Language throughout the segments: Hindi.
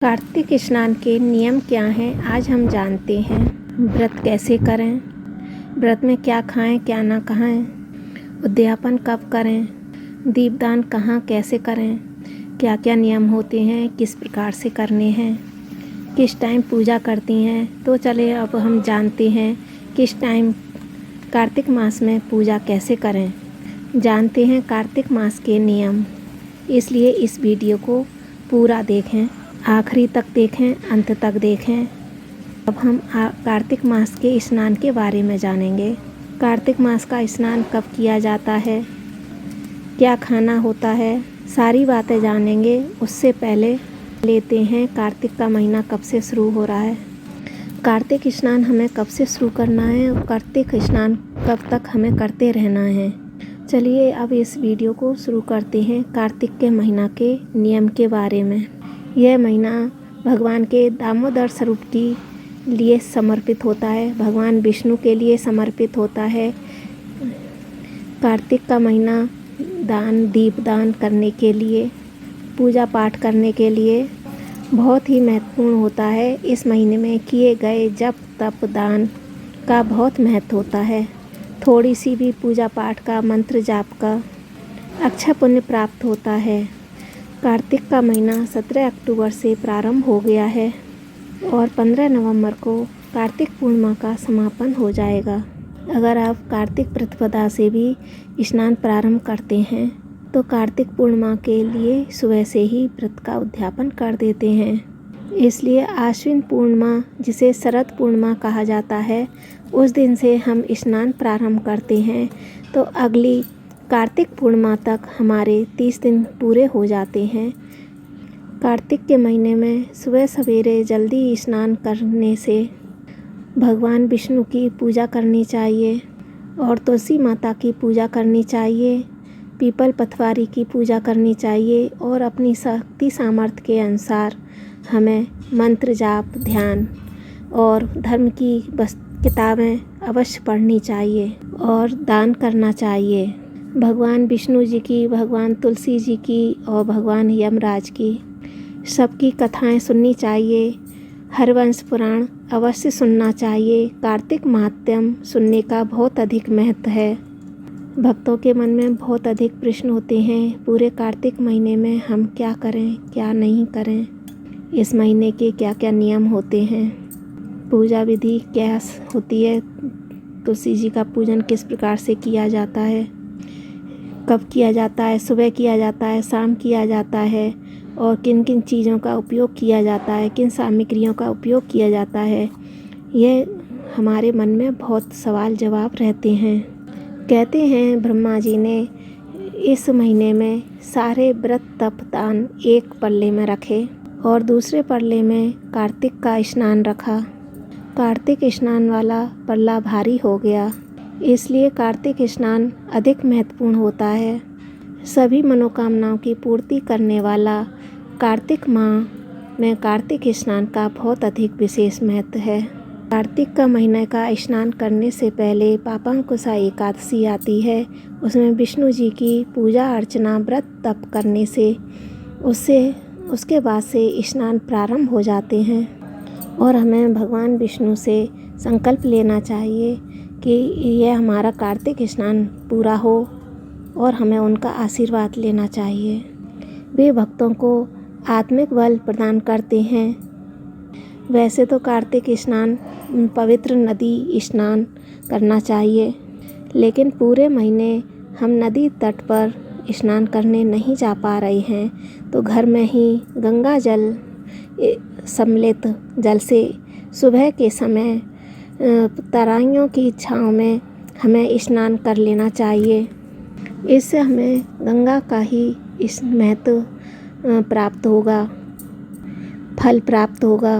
कार्तिक स्नान के नियम क्या हैं आज हम जानते हैं। व्रत कैसे करें, व्रत में क्या खाएं क्या ना खाएं, उद्यापन कब करें, दीपदान कहाँ कैसे करें, क्या क्या नियम होते हैं, किस प्रकार से करने हैं, किस टाइम पूजा करती हैं। तो चले अब हम जानते हैं किस टाइम कार्तिक मास में पूजा कैसे करें। जानते हैं कार्तिक मास के नियम, इसलिए इस वीडियो को पूरा देखें, आखिरी तक देखें, अंत तक देखें। अब हम कार्तिक मास के स्नान के बारे में जानेंगे। कार्तिक मास का स्नान कब किया जाता है, क्या खाना होता है, सारी बातें जानेंगे। उससे पहले लेते हैं कार्तिक का महीना कब से शुरू हो रहा है, कार्तिक स्नान हमें कब से शुरू करना है और कार्तिक स्नान कब तक हमें करते रहना है। चलिए अब इस वीडियो को शुरू करते हैं कार्तिक के महीना के नियम के बारे में। यह महीना भगवान के दामोदर स्वरूप के लिए समर्पित होता है, भगवान विष्णु के लिए समर्पित होता है। कार्तिक का महीना दान दीपदान करने के लिए, पूजा पाठ करने के लिए बहुत ही महत्वपूर्ण होता है। इस महीने में किए गए जप तप दान का बहुत महत्व होता है। थोड़ी सी भी पूजा पाठ का मंत्र जाप का अक्षय पुण्य प्राप्त होता है। कार्तिक का महीना 17 अक्टूबर से प्रारंभ हो गया है और 15 नवंबर को कार्तिक पूर्णिमा का समापन हो जाएगा। अगर आप कार्तिक प्रतिपदा से भी स्नान प्रारंभ करते हैं तो कार्तिक पूर्णिमा के लिए सुबह से ही व्रत का उद्यापन कर देते हैं। इसलिए आश्विन पूर्णिमा, जिसे शरद पूर्णिमा कहा जाता है, उस दिन से हम स्नान प्रारंभ करते हैं तो अगली कार्तिक पूर्णिमा तक हमारे 30 दिन पूरे हो जाते हैं। कार्तिक के महीने में सुबह सवेरे जल्दी स्नान करने से भगवान विष्णु की पूजा करनी चाहिए और तुलसी माता की पूजा करनी चाहिए, पीपल पथवारी की पूजा करनी चाहिए और अपनी शक्ति सामर्थ्य के अनुसार हमें मंत्र जाप ध्यान और धर्म की किताबें अवश्य पढ़नी चाहिए और दान करना चाहिए। भगवान विष्णु जी की, भगवान तुलसी जी की और भगवान यमराज की सबकी कथाएं सुननी चाहिए। हरवंश पुराण अवश्य सुनना चाहिए। कार्तिक महात्म्य सुनने का बहुत अधिक महत्व है। भक्तों के मन में बहुत अधिक प्रश्न होते हैं, पूरे कार्तिक महीने में हम क्या करें क्या नहीं करें, इस महीने के क्या क्या नियम होते हैं, पूजा विधि क्या होती है, तुलसी जी का पूजन किस प्रकार से किया जाता है, कब किया जाता है, सुबह किया जाता है, शाम किया जाता है और किन किन चीज़ों का उपयोग किया जाता है, किन सामग्रियों का उपयोग किया जाता है। ये हमारे मन में बहुत सवाल जवाब रहते हैं। कहते हैं ब्रह्मा जी ने इस महीने में सारे व्रत तप दान एक पल्ले में रखे और दूसरे पल्ले में कार्तिक का स्नान रखा। कार्तिक स्नान वाला पल्ला भारी हो गया, इसलिए कार्तिक स्नान अधिक महत्वपूर्ण होता है। सभी मनोकामनाओं की पूर्ति करने वाला कार्तिक माह में कार्तिक स्नान का बहुत अधिक विशेष महत्व है। कार्तिक का महीने का स्नान करने से पहले पापांकुशा एकादशी आती है। उसमें विष्णु जी की पूजा अर्चना व्रत तप करने से उसके बाद से स्नान प्रारंभ हो जाते हैं और हमें भगवान विष्णु से संकल्प लेना चाहिए कि यह हमारा कार्तिक स्नान पूरा हो और हमें उनका आशीर्वाद लेना चाहिए। वे भक्तों को आत्मिक बल प्रदान करते हैं। वैसे तो कार्तिक स्नान पवित्र नदी स्नान करना चाहिए, लेकिन पूरे महीने हम नदी तट पर स्नान करने नहीं जा पा रहे हैं तो घर में ही गंगा जल सम्मिलित जल से सुबह के समय तराइयों की छाँव में हमें स्नान कर लेना चाहिए। इससे हमें गंगा का ही इस महत्व प्राप्त होगा, फल प्राप्त होगा।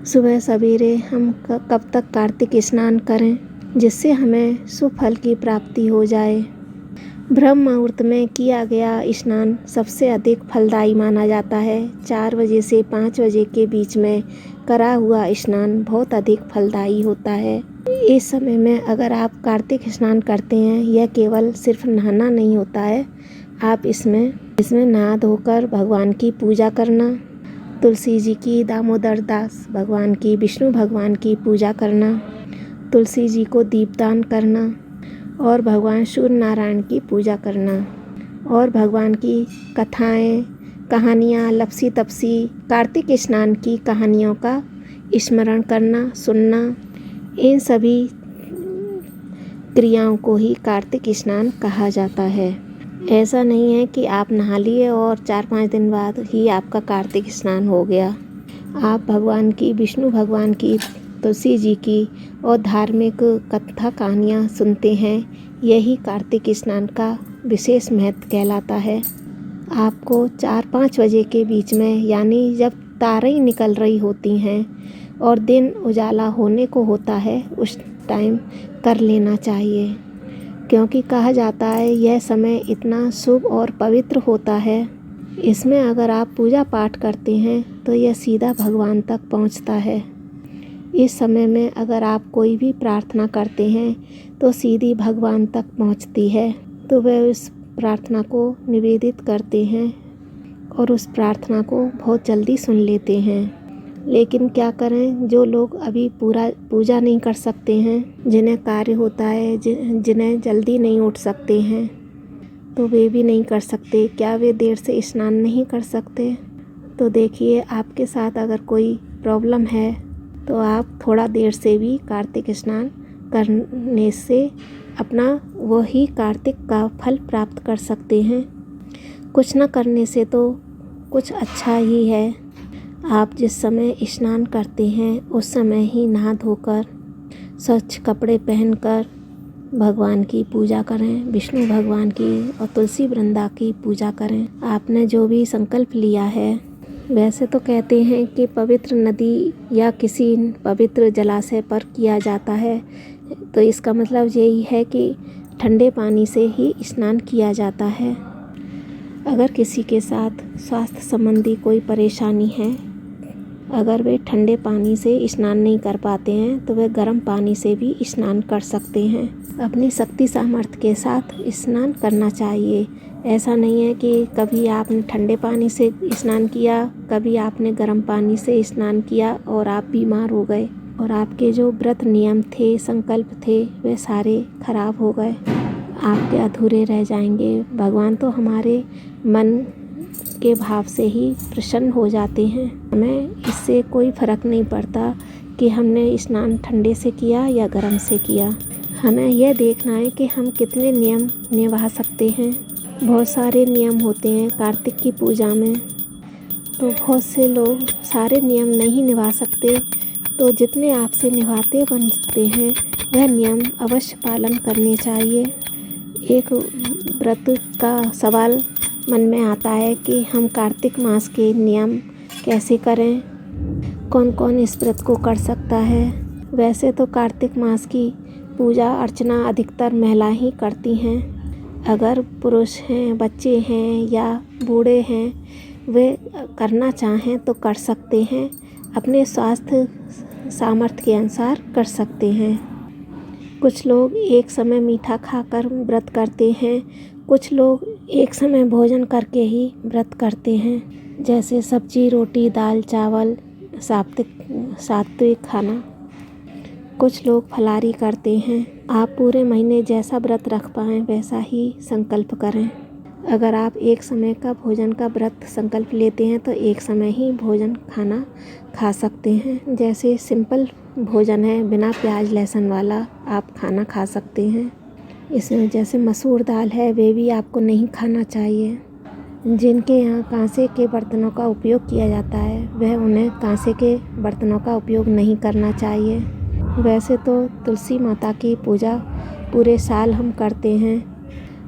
सुबह सवेरे हम कब तक कार्तिक स्नान करें जिससे हमें सुफल की प्राप्ति हो जाए। ब्रह्म मुहूर्त में किया गया स्नान सबसे अधिक फलदायी माना जाता है। 4 बजे से 5 बजे के बीच में करा हुआ स्नान बहुत अधिक फलदायी होता है। इस समय में अगर आप कार्तिक स्नान करते हैं, यह केवल सिर्फ नहाना नहीं होता है, आप इसमें नहा धोकर भगवान की पूजा करना तुलसी जी की, दामोदर दास भगवान की, विष्णु भगवान की पूजा करना, तुलसी जी को दीपदान करना और भगवान सूर्य नारायण की पूजा करना और भगवान की कथाएँ, कहानियाँ, लपसी तपसी, कार्तिक स्नान की कहानियों का स्मरण करना, सुनना, इन सभी क्रियाओं को ही कार्तिक स्नान कहा जाता है। ऐसा नहीं है कि आप नहा लिए और 4-5 दिन बाद ही आपका कार्तिक स्नान हो गया। आप भगवान की, विष्णु भगवान की, तुलसी जी की और धार्मिक कथा कहानियाँ सुनते हैं, यही कार्तिक स्नान का विशेष महत्व कहलाता है। आपको 4-5 बजे के बीच में, यानी जब तारे निकल रही होती हैं और दिन उजाला होने को होता है, उस टाइम कर लेना चाहिए, क्योंकि कहा जाता है यह समय इतना शुभ और पवित्र होता है। इसमें अगर आप पूजा पाठ करते हैं तो यह सीधा भगवान तक पहुंचता है। इस समय में अगर आप कोई भी प्रार्थना करते हैं तो सीधी भगवान तक पहुंचती है, तो वे उस प्रार्थना को निवेदित करते हैं और उस प्रार्थना को बहुत जल्दी सुन लेते हैं। लेकिन क्या करें, जो लोग अभी पूजा नहीं कर सकते हैं, जिन्हें कार्य होता है, जिन्हें जल्दी नहीं उठ सकते हैं, तो वे भी नहीं कर सकते। क्या वे देर से स्नान नहीं कर सकते? तो देखिए, आपके साथ अगर कोई प्रॉब्लम है तो आप थोड़ा देर से भी कार्तिक स्नान करने से अपना वही कार्तिक का फल प्राप्त कर सकते हैं। कुछ न करने से तो कुछ अच्छा ही है। आप जिस समय स्नान करते हैं उस समय ही नहा धोकर स्वच्छ कपड़े पहनकर भगवान की पूजा करें, विष्णु भगवान की और तुलसी वृंदा की पूजा करें। आपने जो भी संकल्प लिया है, वैसे तो कहते हैं कि पवित्र नदी या किसी पवित्र जलाशय पर किया जाता है, तो इसका मतलब यही है कि ठंडे पानी से ही स्नान किया जाता है। अगर किसी के साथ स्वास्थ्य संबंधी कोई परेशानी है, अगर वे ठंडे पानी से स्नान नहीं कर पाते हैं तो वे गर्म पानी से भी स्नान कर सकते हैं। अपनी शक्ति सामर्थ्य के साथ स्नान करना चाहिए। ऐसा नहीं है कि कभी आपने ठंडे पानी से स्नान किया, कभी आपने गर्म पानी से स्नान किया और आप बीमार हो गए और आपके जो व्रत नियम थे, संकल्प थे, वे सारे खराब हो गए, आपके अधूरे रह जाएंगे। भगवान तो हमारे मन के भाव से ही प्रसन्न हो जाते हैं। हमें इससे कोई फ़र्क नहीं पड़ता कि हमने स्नान ठंडे से किया या गर्म से किया। हमें यह देखना है कि हम कितने नियम निभा सकते हैं। बहुत सारे नियम होते हैं कार्तिक की पूजा में, तो बहुत से लोग सारे नियम नहीं निभा सकते, तो जितने आपसे निभाते बनते हैं वह नियम अवश्य पालन करने चाहिए। एक व्रत का सवाल मन में आता है कि हम कार्तिक मास के नियम कैसे करें, कौन कौन इस व्रत को कर सकता है। वैसे तो कार्तिक मास की पूजा अर्चना अधिकतर महिला ही करती हैं। अगर पुरुष हैं, बच्चे हैं या बूढ़े हैं, वे करना चाहें तो कर सकते हैं, अपने स्वास्थ्य सामर्थ्य के अनुसार कर सकते हैं। कुछ लोग एक समय मीठा खाकर व्रत करते हैं, कुछ लोग एक समय भोजन करके ही व्रत करते हैं, जैसे सब्जी, रोटी, दाल, चावल, सात्विक खाना। कुछ लोग फलाहारी करते हैं। आप पूरे महीने जैसा व्रत रख पाएँ वैसा ही संकल्प करें। अगर आप एक समय का भोजन का व्रत संकल्प लेते हैं तो एक समय ही भोजन खाना खा सकते हैं। जैसे सिंपल भोजन है, बिना प्याज लहसुन वाला आप खाना खा सकते हैं। इसमें जैसे मसूर दाल है, वे भी आपको नहीं खाना चाहिए। जिनके यहाँ कांसे के बर्तनों का उपयोग किया जाता है, वह उन्हें कांसे के बर्तनों का उपयोग नहीं करना चाहिए। वैसे तो तुलसी माता की पूजा पूरे साल हम करते हैं।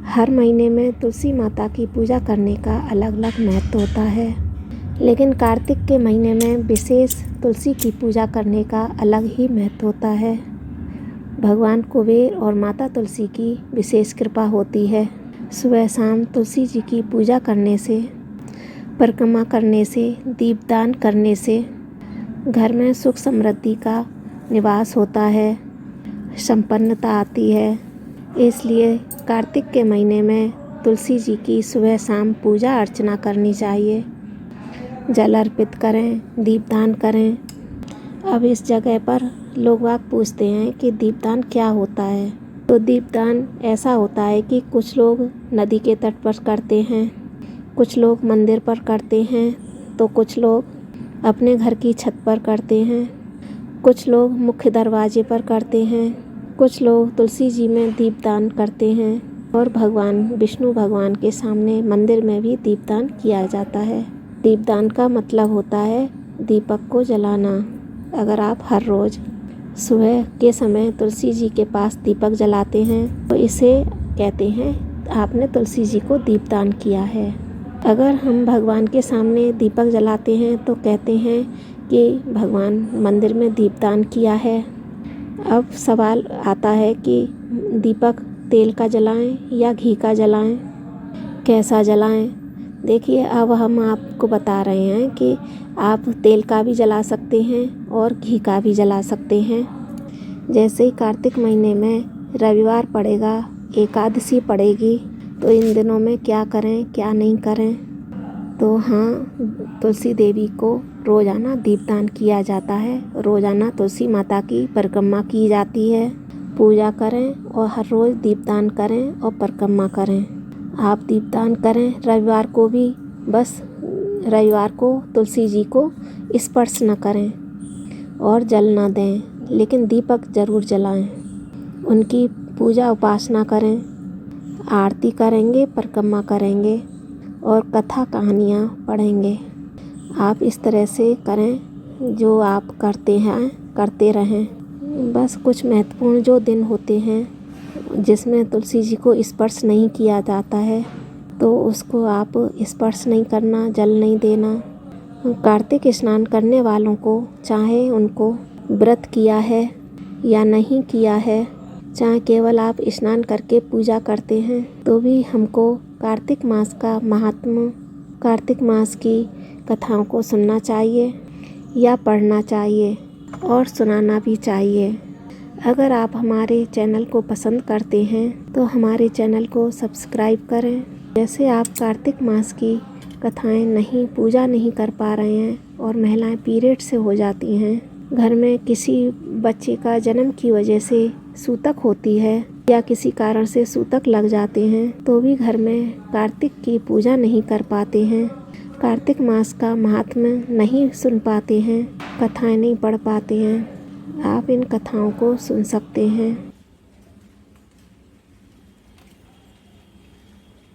हर महीने में तुलसी माता की पूजा करने का अलग अलग महत्व होता है, लेकिन कार्तिक के महीने में विशेष तुलसी की पूजा करने का अलग ही महत्व होता है। भगवान कुबेर और माता तुलसी की विशेष कृपा होती है। सुबह शाम तुलसी जी की पूजा करने से, परिक्रमा करने से, दीपदान करने से घर में सुख समृद्धि का निवास होता है, संपन्नता आती है। इसलिए कार्तिक के महीने में तुलसी जी की सुबह शाम पूजा अर्चना करनी चाहिए। जल अर्पित करें, दीपदान करें। अब इस जगह पर लोग बाग पूछते हैं कि दीपदान क्या होता है। तो दीपदान ऐसा होता है कि कुछ लोग नदी के तट पर करते हैं, कुछ लोग मंदिर पर करते हैं, तो कुछ लोग अपने घर की छत पर करते हैं, कुछ लोग मुख्य दरवाजे पर करते हैं, कुछ लोग तुलसी जी में दीपदान करते हैं और भगवान विष्णु भगवान के सामने मंदिर में भी दीपदान किया जाता है। दीपदान का मतलब होता है दीपक को जलाना। अगर आप हर रोज़ सुबह के समय तुलसी जी के पास दीपक जलाते हैं तो इसे कहते हैं आपने तुलसी जी को दीपदान किया है। अगर हम भगवान के सामने दीपक जलाते हैं तो कहते हैं कि भगवान मंदिर में दीपदान किया है। अब सवाल आता है कि दीपक तेल का जलाएं या घी का जलाएं, कैसा जलाएं। देखिए, अब हम आपको बता रहे हैं कि आप तेल का भी जला सकते हैं और घी का भी जला सकते हैं। जैसे ही कार्तिक महीने में रविवार पड़ेगा, एकादशी पड़ेगी, तो इन दिनों में क्या करें क्या नहीं करें। तो हाँ, तुलसी देवी को रोज़ाना दीपदान किया जाता है। रोज़ाना तुलसी माता की परिक्रमा की जाती है। पूजा करें और हर रोज़ दीपदान करें और परिक्रमा करें। आप दीपदान करें रविवार को भी, बस रविवार को तुलसी जी को स्पर्श न करें और जल न दें, लेकिन दीपक ज़रूर जलाएं। उनकी पूजा उपासना करें, आरती करेंगे, परिक्रमा करेंगे और कथा कहानियाँ पढ़ेंगे। आप इस तरह से करें, जो आप करते हैं करते रहें। बस कुछ महत्वपूर्ण जो दिन होते हैं जिसमें तुलसी जी को स्पर्श नहीं किया जाता है, तो उसको आप स्पर्श नहीं करना, जल नहीं देना। कार्तिक स्नान करने वालों को, चाहे उनको व्रत किया है या नहीं किया है, चाहे केवल आप स्नान करके पूजा करते हैं, तो भी हमको कार्तिक मास का महात्म्य, कार्तिक मास की कथाओं को सुनना चाहिए या पढ़ना चाहिए और सुनाना भी चाहिए। अगर आप हमारे चैनल को पसंद करते हैं तो हमारे चैनल को सब्सक्राइब करें। जैसे आप कार्तिक मास की कथाएं नहीं, पूजा नहीं कर पा रहे हैं और महिलाएं पीरियड से हो जाती हैं, घर में किसी बच्चे का जन्म की वजह से सूतक होती है या किसी कारण से सूतक लग जाते हैं, तो भी घर में कार्तिक की पूजा नहीं कर पाते हैं, कार्तिक मास का महात्म्य नहीं सुन पाते हैं, कथाएं नहीं पढ़ पाते हैं, आप इन कथाओं को सुन सकते हैं।